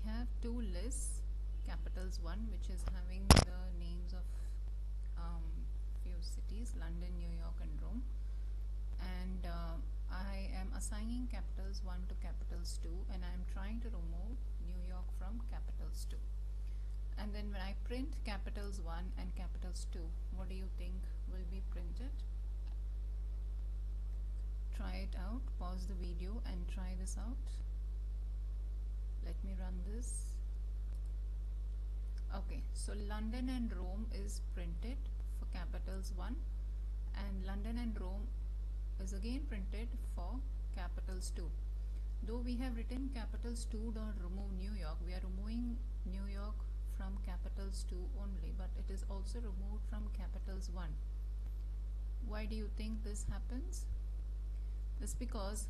we have two lists, capitals 1 which is having the names of few cities, London, New York and Rome, and I am assigning capitals 1 to capitals 2 and I am trying to remove New York from capitals 2. And then when I print capitals 1 and capitals 2, what do you think will be printed? Try it out, pause the video and try this out. Let me run this. Okay, so London and Rome is printed for capitals 1 and London and Rome is again printed for capitals 2. Though we have written capitals 2 dot remove New York, we are removing New York from capitals 2 only, but it is also removed from capitals 1. Why do you think this happens? This because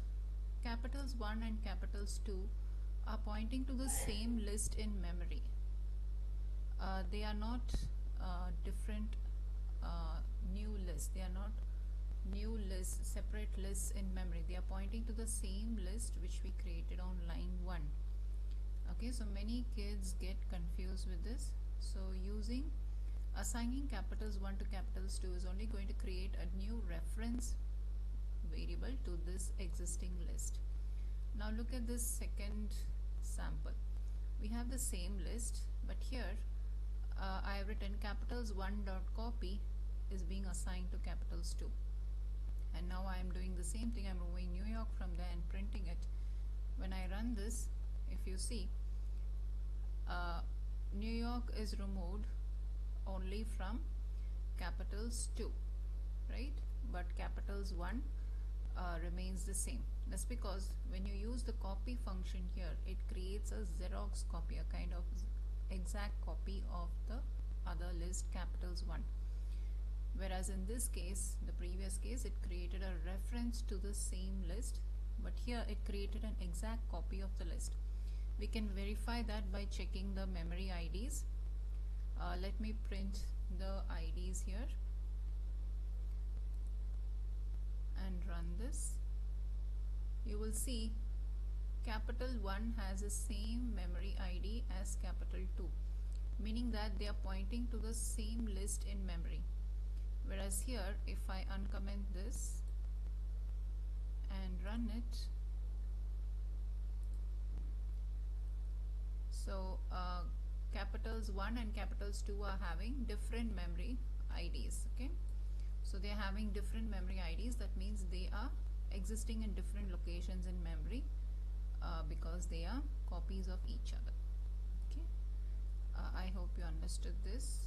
capitals 1 and capitals 2 are pointing to the same list in memory. They are not different new lists. They are not new lists, separate lists in memory. They are pointing to the same list which we created on line 1. Okay, so many kids get confused with this. So assigning capitals 1 to capitals 2 is only going to create a new reference variable to this existing list. Now look at this second sample. We have the same list, but here I have written capitals 1 dot copy is being assigned to capitals 2. And now I am doing the same thing. I am removing New York from there and printing it. When I run this, if you see, New York is removed only from capitals 2, right? But capitals 1 remains the same. That's because when you use the copy function here, it creates a Xerox copy, a kind of exact copy of the other list, capitals 1. Whereas in this case, the previous case, it created a reference to the same list, but here it created an exact copy of the list. We can verify that by checking the memory IDs. Let me print the IDs here and run this. You will see capital 1 has the same memory ID as capital 2, meaning that they are pointing to the same list in memory. Whereas here, if I uncomment this and run it, so capitals 1 and capitals 2 are having different memory IDs. Okay, so they are having different memory IDs. That means they are existing in different locations in memory because they are copies of each other. Okay, I hope you understood this.